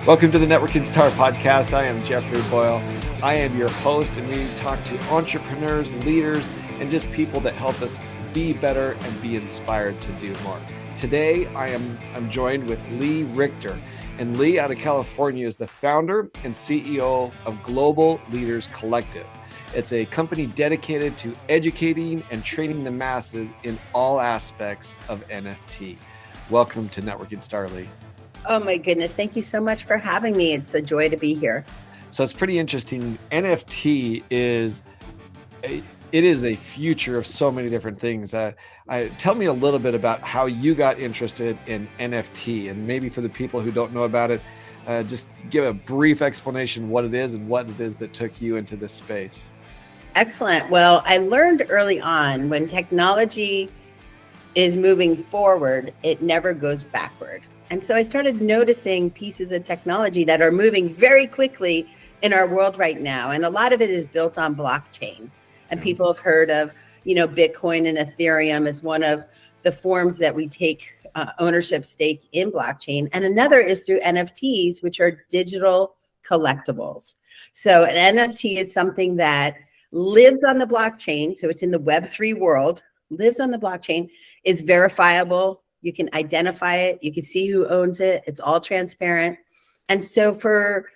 Welcome to the Networking Star Podcast. I am Jeffrey Boyle. I am your host, and we talk to entrepreneurs, leaders, and just people that help us be better and be inspired to do more. Today, I'm joined with Lee Richter, and Lee out of California is the founder and CEO of Global Leaders Collective. It's a company dedicated to educating and training the masses in all aspects of NFT. Welcome to Networking Star, Lee. Oh my goodness. Thank you so much for having me. It's a joy to be here. So it's pretty interesting. NFT is a future of so many different things. Tell me a little bit about how you got interested in NFT, and maybe for the people who don't know about it, just give a brief explanation what it is and what it is that took you into this space. Excellent. Well, I learned early on when technology is moving forward, it never goes backward. And so I started noticing pieces of technology that are moving very quickly in our world right now. And a lot of it is built on blockchain. And people have heard of, Bitcoin and Ethereum as one of the forms that we take ownership stake in blockchain. And another is through NFTs, which are digital collectibles. So an NFT is something that lives on the blockchain. So it's in the Web3 world, lives on the blockchain, is verifiable. You can identify it. You can see who owns it. It's all transparent. And so for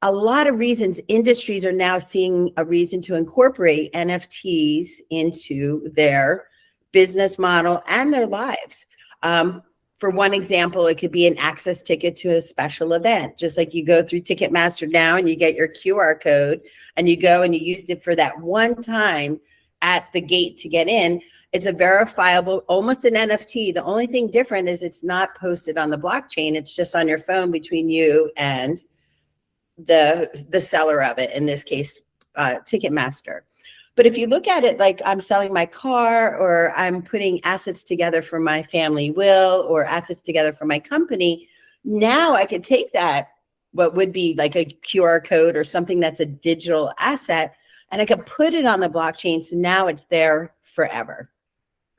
a lot of reasons, industries are now seeing a reason to incorporate NFTs into their business model and their lives. For one example, it could be an access ticket to a special event, just like you go through Ticketmaster now and you get your QR code and you go and you used it for that one time at the gate to get in. It's a verifiable, almost an NFT. The only thing different is it's not posted on the blockchain. It's just on your phone between you and the seller of it, in this case, Ticketmaster. But if you look at it like I'm selling my car, or I'm putting assets together for my family will, or assets together for my company, now I could take that, what would be like a QR code or something that's a digital asset, and I could put it on the blockchain. So now it's there forever.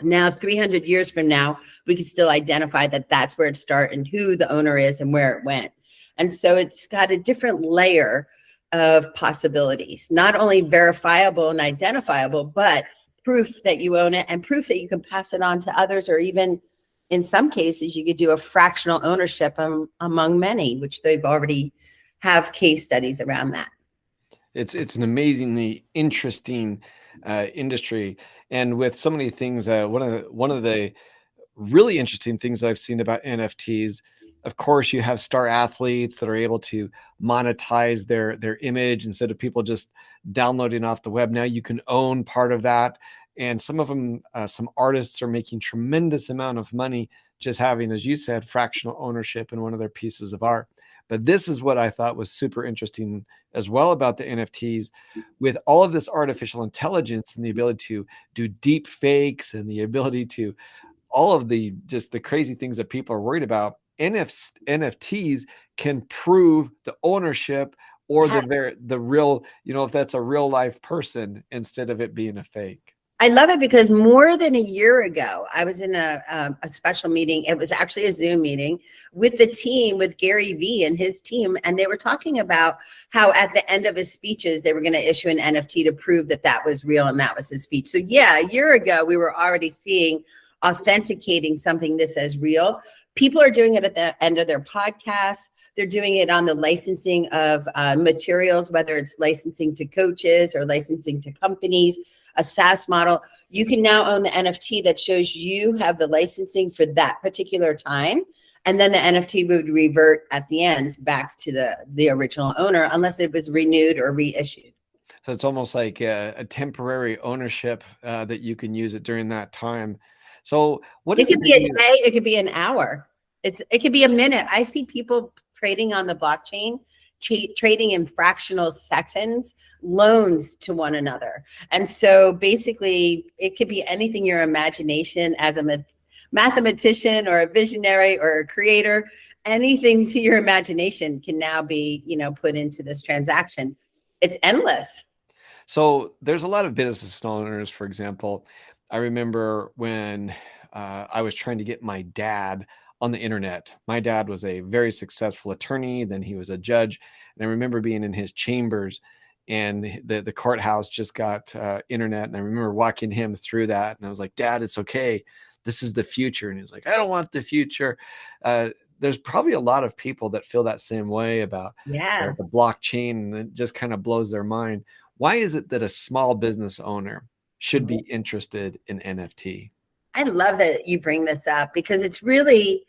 Now, 300 years from now, we can still identify that that's where it started and who the owner is and where it went. And so it's got a different layer of possibilities, not only verifiable and identifiable, but proof that you own it and proof that you can pass it on to others, or even in some cases, you could do a fractional ownership among many, which they've already have case studies around that. It's an amazingly interesting industry, and with so many things, one of the really interesting things I've seen about NFTs, of course, you have star athletes that are able to monetize their image instead of people just downloading off the web. Now you can own part of that, and some of them, some artists are making tremendous amount of money just having, as you said, fractional ownership in one of their pieces of art. But this is what I thought was super interesting as well about the NFTs, with all of this artificial intelligence and the ability to do deep fakes and the ability to all of the crazy things that people are worried about. NFTs can prove the ownership or the real, if that's a real life person instead of it being a fake. I love it because more than a year ago, I was in a special meeting. It was actually a Zoom meeting with the team, with Gary Vee and his team. And they were talking about how at the end of his speeches, they were going to issue an NFT to prove that that was real and that was his speech. So yeah, a year ago, we were already seeing authenticating something this as real. People are doing it at the end of their podcasts. They're doing it on the licensing of materials, whether it's licensing to coaches or licensing to companies. A SaaS model, you can now own the NFT that shows you have the licensing for that particular time. And then the NFT would revert at the end back to the original owner, unless it was renewed or reissued. So it's almost like a temporary ownership that you can use it during that time. So what is it? Could be a day, it could be an hour. It could be a minute. I see people trading on the blockchain, trading in fractional seconds, loans to one another. And so basically it could be anything your imagination as a mathematician or a visionary or a creator, anything to your imagination can now be, put into this transaction. It's endless. So there's a lot of business owners, for example. I remember when I was trying to get my dad on the internet. My dad was a very successful attorney, then he was a judge, and I remember being in his chambers, and the courthouse just got internet, and I remember walking him through that, and I was like, Dad, it's okay, this is the future. And he's like, I don't want the future. There's probably a lot of people that feel that same way about the Yes. blockchain, and it just kind of blows their mind. Why is it that a small business owner should be interested in NFT? I love that you bring this up because it's really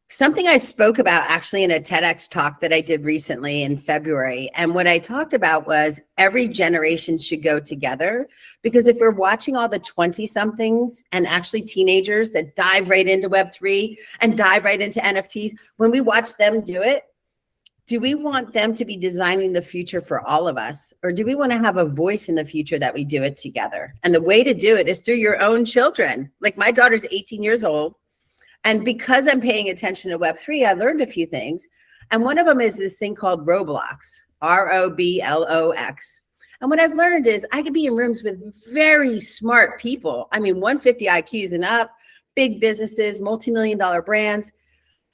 something I spoke about actually in a TEDx talk that I did recently in February. And what I talked about was every generation should go together, because if we're watching all the 20 somethings and actually teenagers that dive right into Web3 and dive right into NFTs, when we watch them do it, do we want them to be designing the future for all of us? Or do we want to have a voice in the future that we do it together? And the way to do it is through your own children. Like my daughter's 18 years old. And because I'm paying attention to Web3, I learned a few things. And one of them is this thing called Roblox, Roblox. And what I've learned is I could be in rooms with very smart people. I mean, 150 IQs and up, big businesses, multi-million-dollar brands,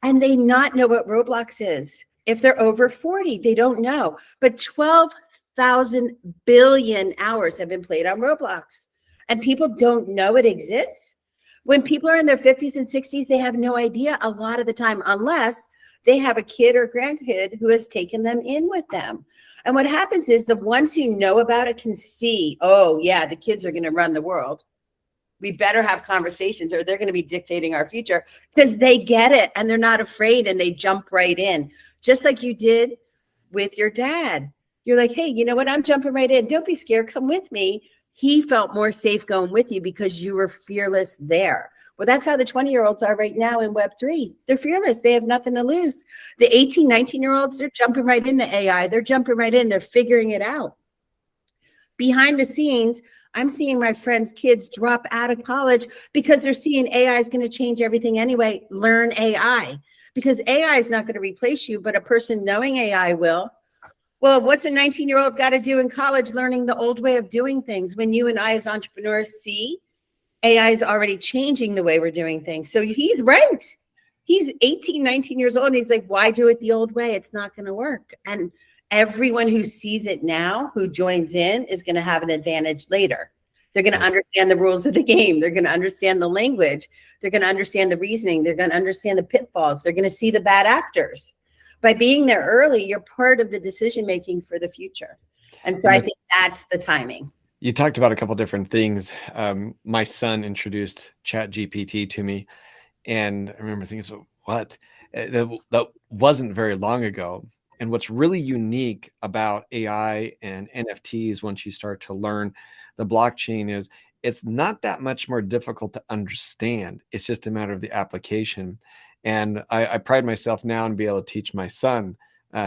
and they not know what Roblox is. If they're over 40, they don't know. But 12,000 billion hours have been played on Roblox, and people don't know it exists. When people are in their 50s and 60s, they have no idea a lot of the time, unless they have a kid or grandkid who has taken them in with them. And what happens is the ones who know about it can see, oh, yeah, the kids are going to run the world. We better have conversations or they're going to be dictating our future, because they get it and they're not afraid and they jump right in. Just like you did with your dad. You're like, hey, you know what? I'm jumping right in. Don't be scared. Come with me. He felt more safe going with you because you were fearless there. Well, that's how the 20-year-olds are right now in Web3. They're fearless. They have nothing to lose. The 18, 19-year-olds, they're jumping right into AI. They're jumping right in. They're figuring it out. Behind the scenes, I'm seeing my friends' kids drop out of college because they're seeing AI is going to change everything anyway. Learn AI, because AI is not going to replace you, but a person knowing AI will. Well, what's a 19-year-old got to do in college learning the old way of doing things when you and I as entrepreneurs see AI is already changing the way we're doing things? So he's right. He's 18, 19 years old, and he's like, why do it the old way? It's not going to work. And everyone who sees it now, who joins in, is going to have an advantage later. They're going to understand the rules of the game. They're going to understand the language. They're going to understand the reasoning. They're going to understand the pitfalls. They're going to see the bad actors. By being there early, you're part of the decision-making for the future. And so I think that's the timing. You talked about a couple different things. My son introduced ChatGPT to me, and I remember thinking, so what? That wasn't very long ago. And what's really unique about AI and NFTs, once you start to learn the blockchain, is it's not that much more difficult to understand. It's just a matter of the application. And I pride myself now in being able to teach my son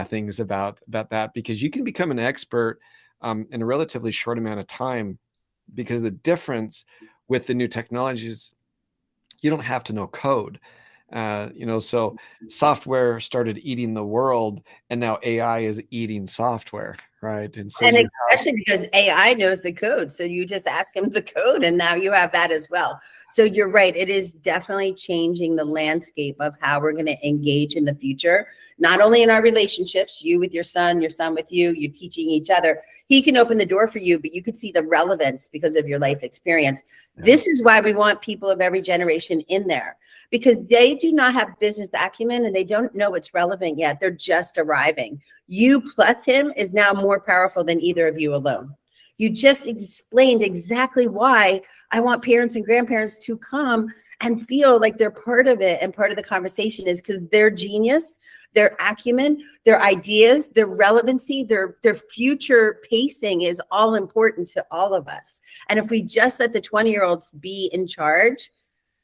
things about that, because you can become an expert in a relatively short amount of time, because the difference with the new technologies, you don't have to know code. So software started eating the world, and now AI is eating software, right? And so, especially because AI knows the code, so you just ask him the code, and now you have that as well. So you're right; it is definitely changing the landscape of how we're going to engage in the future. Not only in our relationships, you with your son with you, you're teaching each other. He can open the door for you, but you could see the relevance because of your life experience. Yeah. This is why we want people of every generation in there, because they do not have business acumen and they don't know what's relevant yet. They're just arriving. You plus him is now more powerful than either of you alone. You just explained exactly why I want parents and grandparents to come and feel like they're part of it, and part of the conversation is because their genius, their acumen, their ideas, their relevancy, their future pacing is all important to all of us. And if we just let the 20-year-olds be in charge,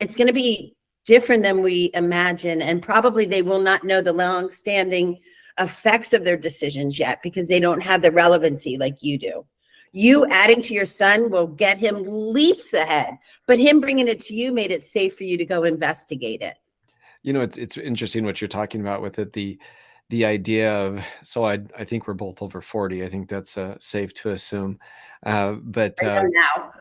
it's going to be different than we imagine. And probably they will not know the long-standing effects of their decisions yet, because they don't have the relevancy like you do. You adding to your son will get him leaps ahead, but him bringing it to you made it safe for you to go investigate it. It's interesting what you're talking about with it. The idea of, so I think we're both over 40. I think that's safe to assume. But now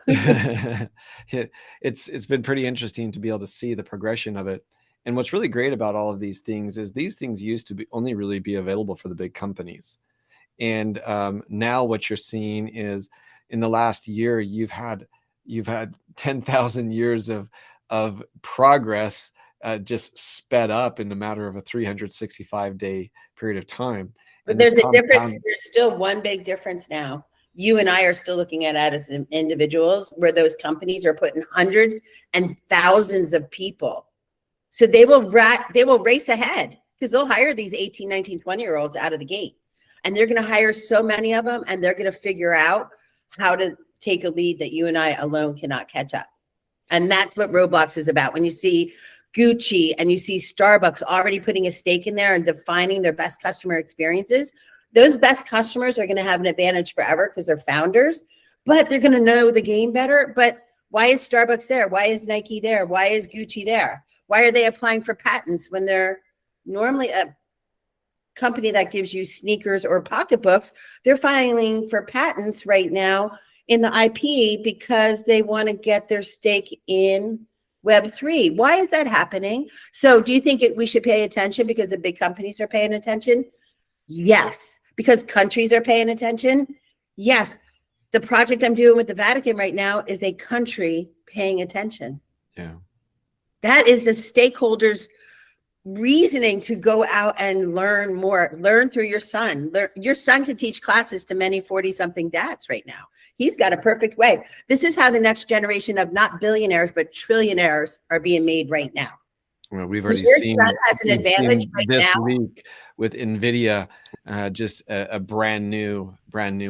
it's been pretty interesting to be able to see the progression of it. And what's really great about all of these things is these things used to be only really be available for the big companies. And now what you're seeing is in the last year, you've had 10,000 years of progress just sped up in a matter of a 365-day period of time. But And this there's a difference. compound. There's still one big difference now. You and I are still looking at it as individuals, where those companies are putting hundreds and thousands of people. So they will race ahead because they'll hire these 18, 19, 20-year-olds out of the gate. And they're going to hire so many of them, and they're going to figure out how to take a lead that you and I alone cannot catch up. And that's what Roblox is about. When you see Gucci and you see Starbucks already putting a stake in there and defining their best customer experiences, those best customers are going to have an advantage forever because they're founders, but they're going to know the game better. But why is Starbucks there? Why is Nike there? Why is Gucci there? Why are they applying for patents when they're normally a company that gives you sneakers or pocketbooks? They're filing for patents right now in the IP because they want to get their stake in Web3. Why is that happening? So do you think we should pay attention because the big companies are paying attention? Yes. Because countries are paying attention? Yes. The project I'm doing with the Vatican right now is a country paying attention. Yeah. That is the stakeholders' reasoning to go out and learn more. Learn through your son. Your son could teach classes to many 40-something dads right now. He's got a perfect way. This is how the next generation of not billionaires, but trillionaires are being made right now. Well, we've already seen, son has an advantage right this now. week with NVIDIA, just a brand new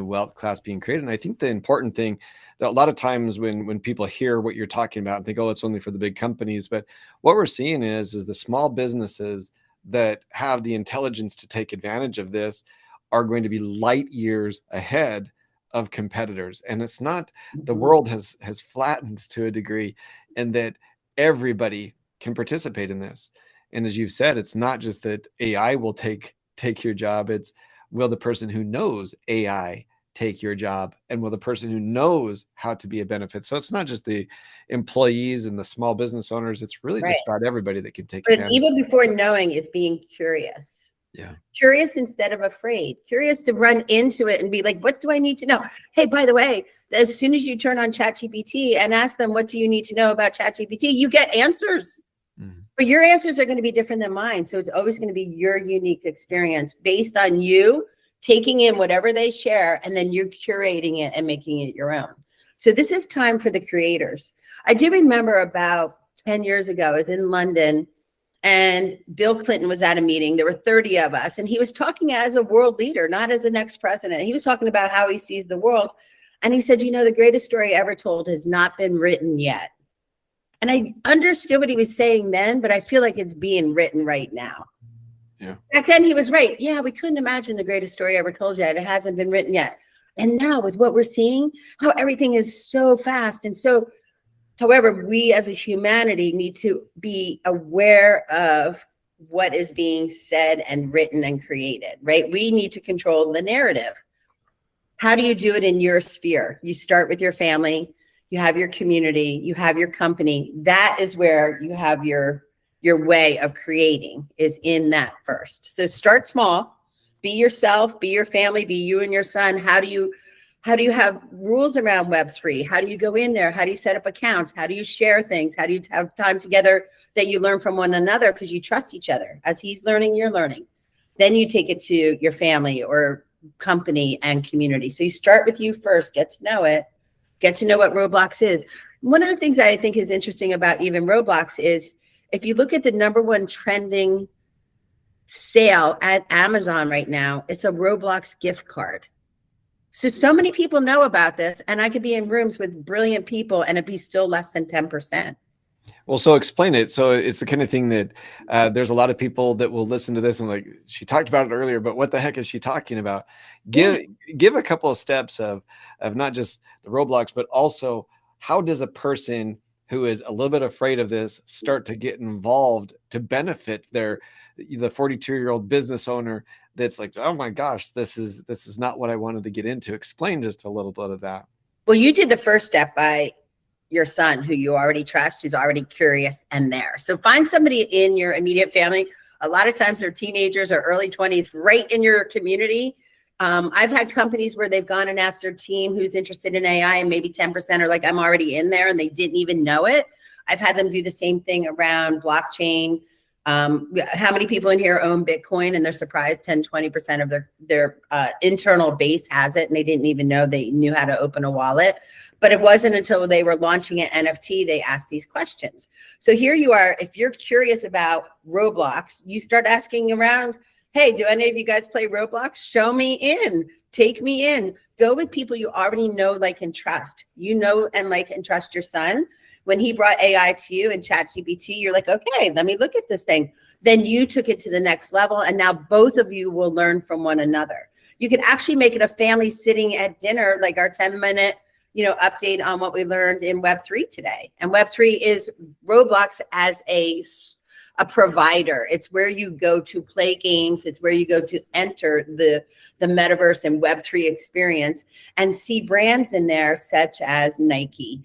wealth class being created. And I think the important thing that a lot of times when people hear what you're talking about and think, oh, it's only for the big companies, but what we're seeing is the small businesses that have the intelligence to take advantage of this are going to be light years ahead of competitors. And it's not, the world has flattened to a degree, and that everybody can participate in this. And as you've said, it's not just that AI will take your job. It's, will the person who knows AI take your job, and will the person who knows how to be a benefit? So it's not just the employees and the small business owners. It's really just about everybody that can take advantage. But even before knowing is being curious. Yeah. Curious instead of afraid. Curious to run into it and be like, what do I need to know? Hey, by the way, as soon as you turn on ChatGPT and ask them, what do you need to know about ChatGPT? You get answers. Mm-hmm. But your answers are going to be different than mine. So it's always going to be your unique experience based on you taking in whatever they share, and then you're curating it and making it your own. So this is time for the creators. I do remember about 10 years ago, I was in London, and Bill Clinton was at a meeting. There were 30 of us, and he was talking as a world leader, not as the next president. He was talking about how he sees the world. And he said, you know, the greatest story ever told has not been written yet. And I understood what he was saying then, but I feel like it's being written right now. Yeah. Back then he was right. Yeah, we couldn't imagine the greatest story ever told yet. It hasn't been written yet. And now with what we're seeing, how everything is so fast. And so, however, we as a humanity need to be aware of what is being said and written and created, right? We need to control the narrative. How do you do it in your sphere? You start with your family, you have your community, you have your company. That is where you have your way of creating, is in that first. So start small, be yourself, be your family, be you and your son. How do you have rules around Web3? How do you go in there? How do you set up accounts? How do you share things? How do you have time together that you learn from one another because you trust each other? As he's learning, you're learning. Then you take it to your family or company and community. So you start with you first, get to know it, get to know what Roblox is. One of the things I think is interesting about even Roblox is, if you look at the #1 trending sale at Amazon right now, it's a Roblox gift card. So many people know about this, and I could be in rooms with brilliant people and it'd be still less than 10%. Well, so explain it. So it's the kind of thing that there's a lot of people that will listen to this and like, she talked about it earlier, but what the heck is she talking about? Give a couple of steps of not just the Roblox, but also how does a person who is a little bit afraid of this start to get involved to benefit the 42-year-old business owner that's like, oh my gosh, this is not what I wanted to get into. Explain just a little bit of that. Well, you did the first step by your son who you already trust, who's already curious and there. So find somebody in your immediate family. A lot of times they're teenagers or early 20s, right in your community. I've had companies where they've gone and asked their team who's interested in AI, and maybe 10% are like, I'm already in there, and they didn't even know it. I've had them do the same thing around blockchain. How many people in here own Bitcoin and they're surprised 10, 20% of their internal base has it, and they didn't even know they knew how to open a wallet. But it wasn't until they were launching an NFT, they asked these questions. So here you are, if you're curious about Roblox, you start asking around, hey, do any of you guys play Roblox? Show me in, take me in. Go with people you already know, like, and trust. You know and like and trust your son. When he brought AI to you and ChatGPT, you're like, okay, let me look at this thing. Then you took it to the next level, and now both of you will learn from one another. You could actually make it a family sitting at dinner, like our 10-minute, update on what we learned in Web3 today. And Web3 is Roblox as a provider. It's where you go to play games. It's where you go to enter the metaverse and Web3 experience and see brands in there such as Nike.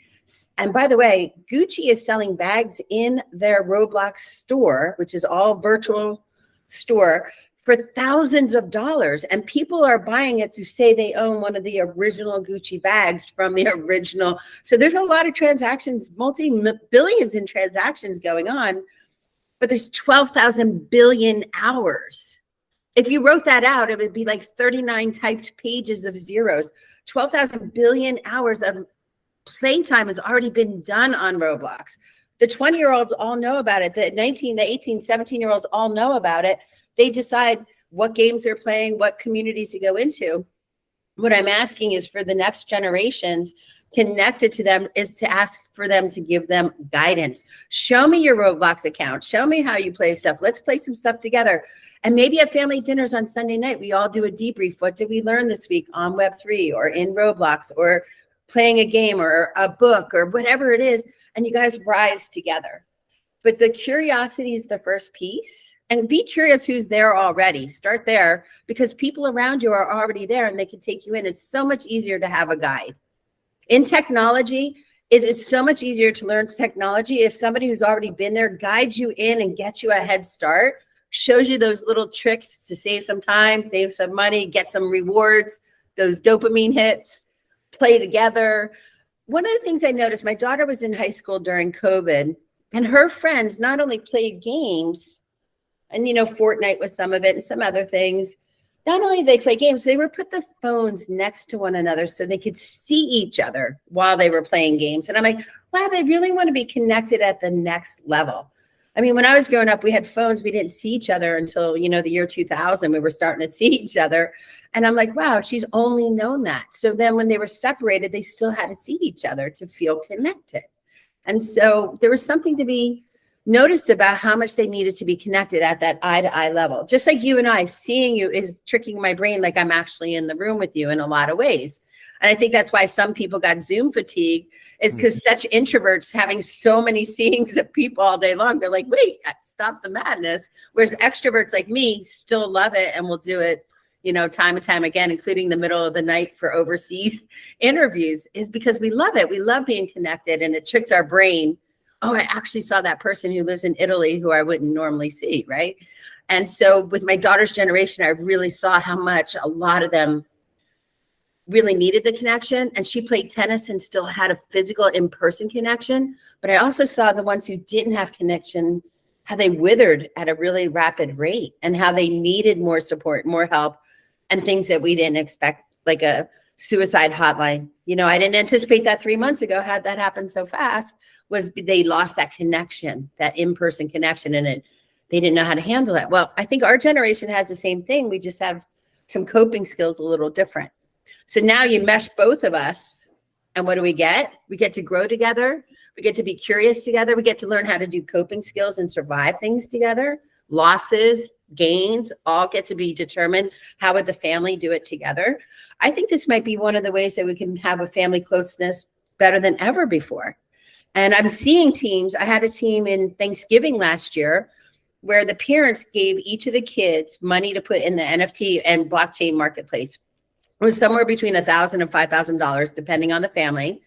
And by the way, Gucci is selling bags in their Roblox store, which is all virtual store, for thousands of dollars. And people are buying it to say they own one of the original Gucci bags from the original. So there's a lot of transactions, multi-billions in transactions going on, but there's 12,000 billion hours. If you wrote that out, it would be like 39 typed pages of zeros. 12,000 billion hours of playtime has already been done on Roblox. The 20-year-olds all know about it. The 19, the 18, 17-year-olds all know about it. They decide what games they're playing, what communities to go into. What I'm asking is for the next generations connected to them is to ask for them to give them guidance. Show me your Roblox account. Show me how you play stuff. Let's play some stuff together. And maybe at family dinners on Sunday night, we all do a debrief. What did we learn this week on Web3 or in Roblox or playing a game or a book or whatever it is, and you guys rise together. But the curiosity is the first piece. And be curious who's there already. Start there, because people around you are already there and they can take you in. It's so much easier to have a guide. In technology, it is so much easier to learn technology if somebody who's already been there guides you in and gets you a head start, shows you those little tricks to save some time, save some money, get some rewards, those dopamine hits, play together. One of the things I noticed, my daughter was in high school during COVID, and her friends not only played games, and Fortnite was some of it and some other things. Not only did they play games, they would put the phones next to one another so they could see each other while they were playing games. And I'm like, wow, they really want to be connected at the next level. I mean, when I was growing up, we had phones. We didn't see each other until, the year 2000. We were starting to see each other. And I'm like, wow, she's only known that. So then when they were separated, they still had to see each other to feel connected. And so there was something to be noticed about how much they needed to be connected at that eye-to-eye level. Just like you and I, seeing you is tricking my brain like I'm actually in the room with you in a lot of ways. And I think that's why some people got Zoom fatigue, is because such introverts having so many seeings of people all day long, they're like, wait, stop the madness. Whereas extroverts like me still love it and will do it, time and time again, including the middle of the night for overseas interviews, is because we love it. We love being connected, and it tricks our brain. Oh, I actually saw that person who lives in Italy who I wouldn't normally see, right? And so with my daughter's generation, I really saw how much a lot of them really needed the connection. And she played tennis and still had a physical in-person connection. But I also saw the ones who didn't have connection, how they withered at a really rapid rate and how they needed more support, more help, and things that we didn't expect, like a suicide hotline. I didn't anticipate that 3 months ago, had that happened so fast, was they lost that connection, that in-person connection, and they didn't know how to handle it. Well, I think our generation has the same thing. We just have some coping skills a little different. So now you mesh both of us, and what do we get? We get to grow together. We get to be curious together. We get to learn how to do coping skills and survive things together. Losses, gains, all get to be determined. How would the family do it together? I think this might be one of the ways that we can have a family closeness better than ever before. And I'm seeing teams. I had a team in Thanksgiving last year where the parents gave each of the kids money to put in the NFT and blockchain marketplace. It was somewhere between $1,000 and $5,000, depending on the family.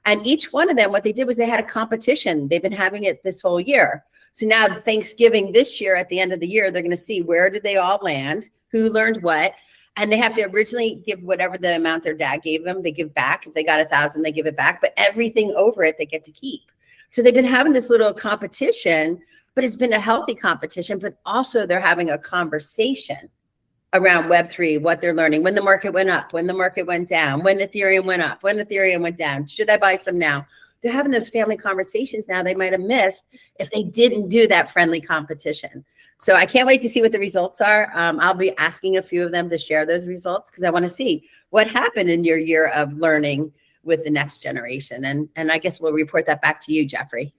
And each one of them, what they did was they had a competition. They've been having it this whole year. So now Thanksgiving this year, at the end of the year, they're going to see where did they all land, who learned what. And they have to originally give whatever the amount their dad gave them, they give back. If they got 1,000, they give it back. But everything over it, they get to keep. So they've been having this little competition, but it's been a healthy competition. But also they're having a conversation around Web3, what they're learning, when the market went up, when the market went down, when Ethereum went up, when Ethereum went down. Should I buy some now? They're having those family conversations now they might have missed if they didn't do that friendly competition. So I can't wait to see what the results are. I'll be asking a few of them to share those results because I want to see what happened in your year of learning with the next generation. And I guess we'll report that back to you, Jeffrey.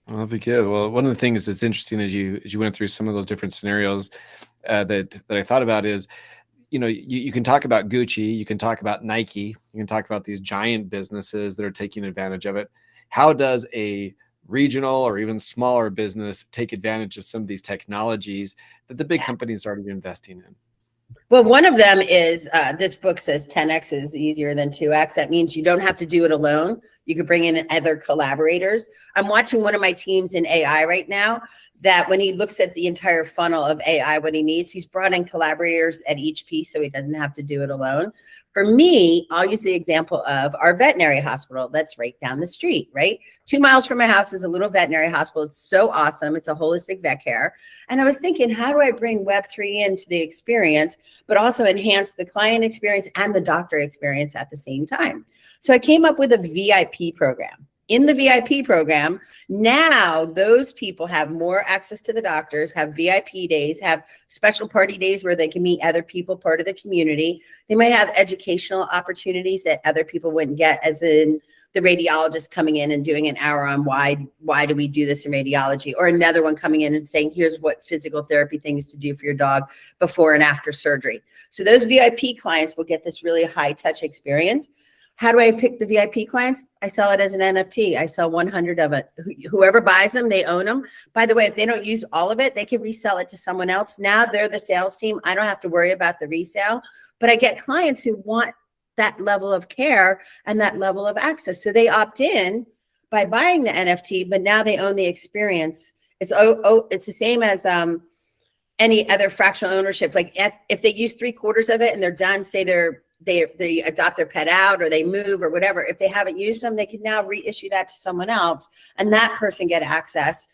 Well, that'd be good. Well, one of the things that's interesting as you went through some of those different scenarios that I thought about is, you can talk about Gucci, you can talk about Nike, you can talk about these giant businesses that are taking advantage of it. How does a regional or even smaller business take advantage of some of these technologies that the big companies are already investing in? Well, one of them is this book says 10x is easier than 2x. That means you don't have to do it alone. You could bring in other collaborators. I'm watching one of my teams in AI right now that when he looks at the entire funnel of AI, what he needs, he's brought in collaborators at each piece so he doesn't have to do it alone. For me, I'll use the example of our veterinary hospital that's right down the street, right? 2 miles from my house is a little veterinary hospital. It's so awesome. It's a holistic vet care. And I was thinking, how do I bring Web3 into the experience, but also enhance the client experience and the doctor experience at the same time? So I came up with a VIP program. In the VIP program, now those people have more access to the doctors, have VIP days, have special party days where they can meet other people, part of the community. They might have educational opportunities that other people wouldn't get, as in the radiologist coming in and doing an hour on why do we do this in radiology, or another one coming in and saying, here's what physical therapy things to do for your dog before and after surgery. So those VIP clients will get this really high touch experience. How do I pick the VIP clients? I sell it as an NFT. I sell 100 of it. Whoever buys them, they own them. By the way, if they don't use all of it, they can resell it to someone else. Now they're the sales team. I don't have to worry about the resale, but I get clients who want that level of care and that level of access. So they opt in by buying the NFT, but now they own the experience. It's the same as any other fractional ownership. Like if they use 3/4 of it and they're done, say they adopt their pet out or they move or whatever, if they haven't used them, they can now reissue that to someone else and that person get access.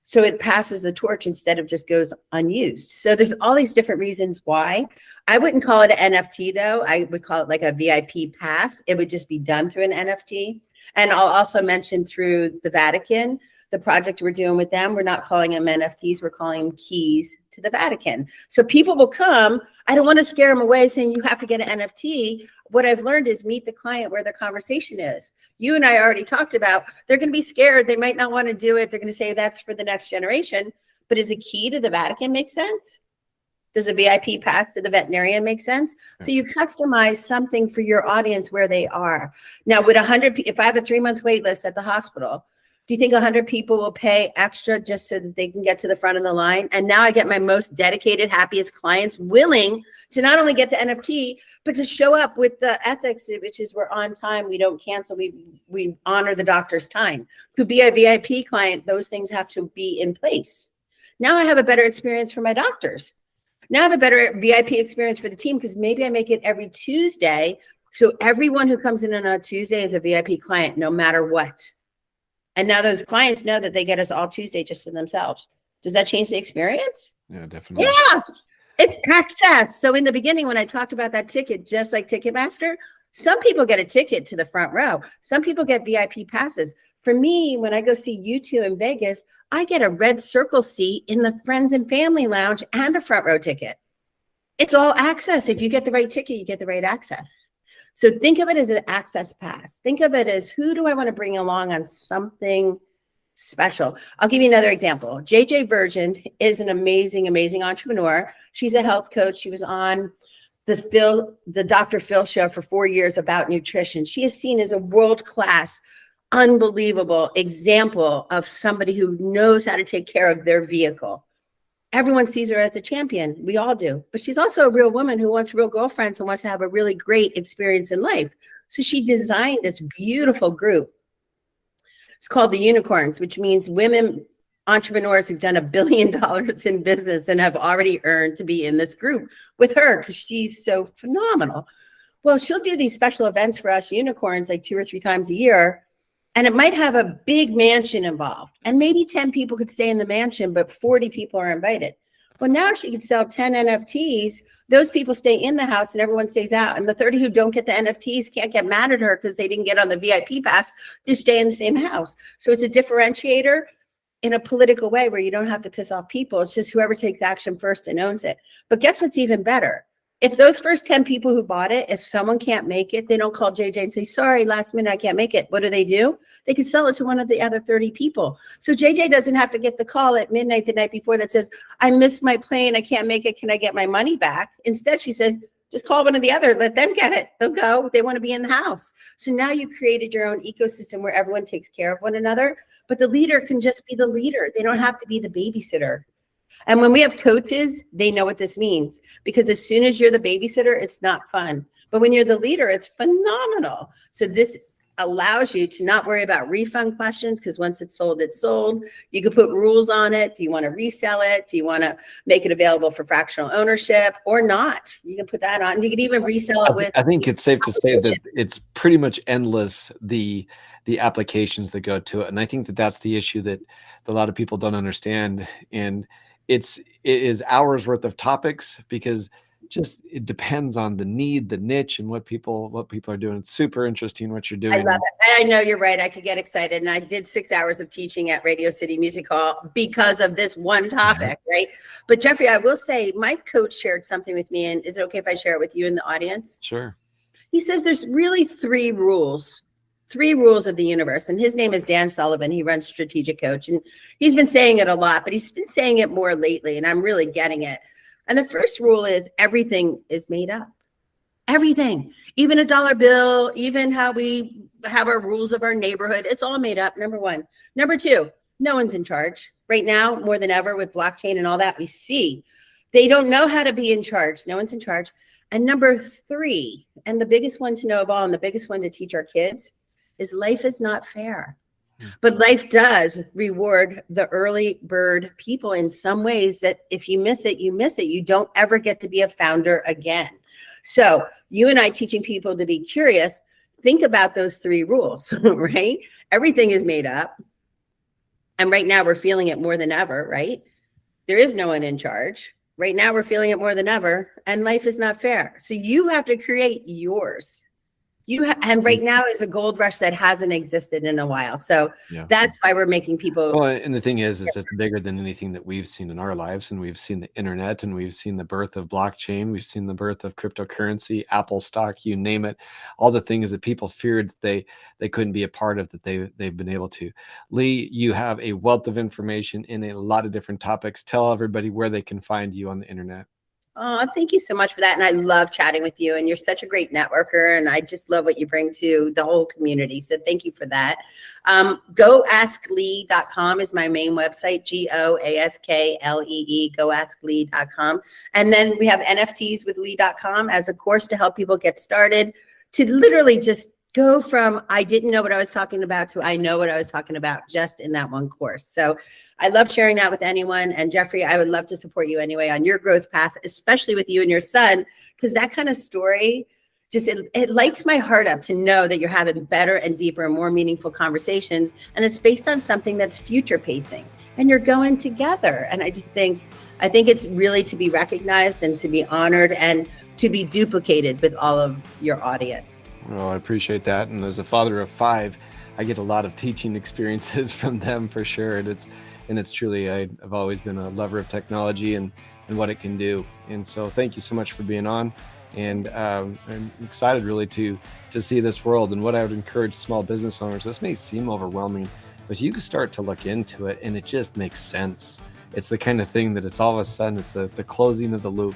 So it passes the torch instead of just goes unused. So there's all these different reasons why. I wouldn't call it an NFT though. I would call it like a VIP pass. It would just be done through an NFT. And I'll also mention through the Vatican, the project we're doing with them, we're not calling them NFTs, we're calling them keys to the Vatican. So people will come. I don't want to scare them away saying you have to get an NFT. What I've learned is meet the client where the conversation is. You and I already talked about, they're going to be scared. They might not want to do it. They're going to say that's for the next generation. But is a key to the Vatican make sense? Does a VIP pass to the veterinarian make sense? So you customize something for your audience where they are. Now with 100, if I have a 3-month wait list at the hospital, do you think 100 people will pay extra just so that they can get to the front of the line? And now I get my most dedicated, happiest clients willing to not only get the NFT, but to show up with the ethics, which is we're on time, we don't cancel, we honor the doctor's time. To be a VIP client, those things have to be in place. Now I have a better experience for my doctors. Now I have a better VIP experience for the team because maybe I make it every Tuesday. So everyone who comes in on a Tuesday is a VIP client, no matter what. And now those clients know that they get us all Tuesday just to themselves. Does that change the experience? Yeah, definitely. Yeah, it's access. So in the beginning, when I talked about that ticket, just like Ticketmaster, some people get a ticket to the front row. Some people get VIP passes. For me, when I go see U2 in Vegas, I get a red circle seat in the friends and family lounge and a front row ticket. It's all access. If you get the right ticket, you get the right access. So think of it as an access pass. Think of it as, who do I want to bring along on something special? I'll give you another example. JJ Virgin is an amazing, amazing entrepreneur. She's a health coach. She was on the Dr. Phil show for 4 years about nutrition. She is seen as a world-class, unbelievable example of somebody who knows how to take care of their vehicle. everyone sees her as a champion. We all do. But she's also a real woman who wants real girlfriends and wants to have a really great experience in life. So she designed this beautiful group. It's called the Unicorns, which means women entrepreneurs who've done $1 billion in business and have already earned to be in this group with her because she's so phenomenal. Well, she'll do these special events for us unicorns like 2 or 3 times a year. And it might have a big mansion involved. And maybe 10 people could stay in the mansion, but 40 people are invited. Well, now she could sell 10 NFTs. Those people stay in the house and everyone stays out. And the 30 who don't get the NFTs can't get mad at her because they didn't get on the VIP pass to stay in the same house. So it's a differentiator in a political way where you don't have to piss off people. It's just whoever takes action first and owns it. But guess what's even better? If those first 10 people who bought it, if someone can't make it, they don't call JJ and say, sorry, last minute, I can't make it. What do? They can sell it to one of the other 30 people. So JJ doesn't have to get the call at midnight the night before that says, I missed my plane. I can't make it. Can I get my money back? Instead, she says, just call one of the other, let them get it. They'll go. They want to be in the house. So now you created your own ecosystem where everyone takes care of one another, but the leader can just be the leader. They don't have to be the babysitter. And when we have coaches, they know what this means, because as soon as you're the babysitter, it's not fun. But when you're the leader, it's phenomenal. So this allows you to not worry about refund questions, because once it's sold, it's sold. You can put rules on it. Do you want to resell it? Do you want to make it available for fractional ownership or not? You can put that on. You can even resell it with. I think it's safe to say that it's pretty much endless, the applications that go to it. And I think that that's the issue that a lot of people don't understand. And it is hours worth of topics, because just it depends on the need, the niche, and what people are doing. It's super interesting what you're doing. I love it. I know you're right. I could get excited. And I did 6 hours of teaching at Radio City Music Hall because of this one topic, right? But Jeffrey, I will say my coach shared something with me. And is it okay if I share it with you in the audience? Sure. He says there's really 3 rules of the universe. And his name is Dan Sullivan. He runs Strategic Coach. And he's been saying it a lot, but he's been saying it more lately. And I'm really getting it. And the first rule is everything is made up. Everything, even a dollar bill, even how we have our rules of our neighborhood, it's all made up, number 1. Number 2, no one's in charge. Right now, more than ever with blockchain and all that, we see they don't know how to be in charge. No one's in charge. And number 3, and the biggest one to know of all, and the biggest one to teach our kids, is life is not fair. But life does reward the early bird people in some ways that if you miss it, you miss it. You don't ever get to be a founder again. So you and I teaching people to be curious, think about those 3 rules, right? Everything is made up. And right now we're feeling it more than ever, right? There is no one in charge. Right now we're feeling it more than ever, and life is not fair. So you have to create yours. And right now is a gold rush that hasn't existed in a while. So that's why we're making people. Well, and the thing is it's bigger than anything that we've seen in our lives. And we've seen the internet, and we've seen the birth of blockchain. We've seen the birth of cryptocurrency, Apple stock, you name it. All the things that people feared that they couldn't be a part of, that they've been able to. Lee, you have a wealth of information in a lot of different topics. Tell everybody where they can find you on the internet. Oh, thank you so much for that. And I love chatting with you, and you're such a great networker, and I just love what you bring to the whole community. So thank you for that. GoAskLee.com is my main website, GoAskLee, GoAskLee.com. And then we have NFTs with Lee.com as a course to help people get started, to literally just go from I didn't know what I was talking about to I know what I was talking about just in that one course. So I love sharing that with anyone. And Jeffrey, I would love to support you anyway on your growth path, especially with you and your son, because that kind of story just, it lights my heart up to know that you're having better and deeper and more meaningful conversations. And it's based on something that's future pacing, and you're going together. And I think it's really to be recognized and to be honored and to be duplicated with all of your audience. Well, I appreciate that. And as a father of 5, I get a lot of teaching experiences from them for sure. And it's truly, I've always been a lover of technology and what it can do. And so thank you so much for being on. And I'm excited really to see this world. And what I would encourage small business owners, this may seem overwhelming, but you can start to look into it and it just makes sense. It's the kind of thing that it's all of a sudden, it's the closing of the loop.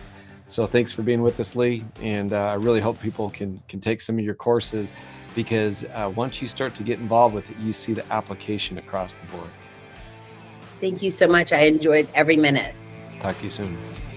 So thanks for being with us, Lee. And I really hope people can take some of your courses, because once you start to get involved with it, you see the application across the board. Thank you so much. I enjoyed every minute. Talk to you soon.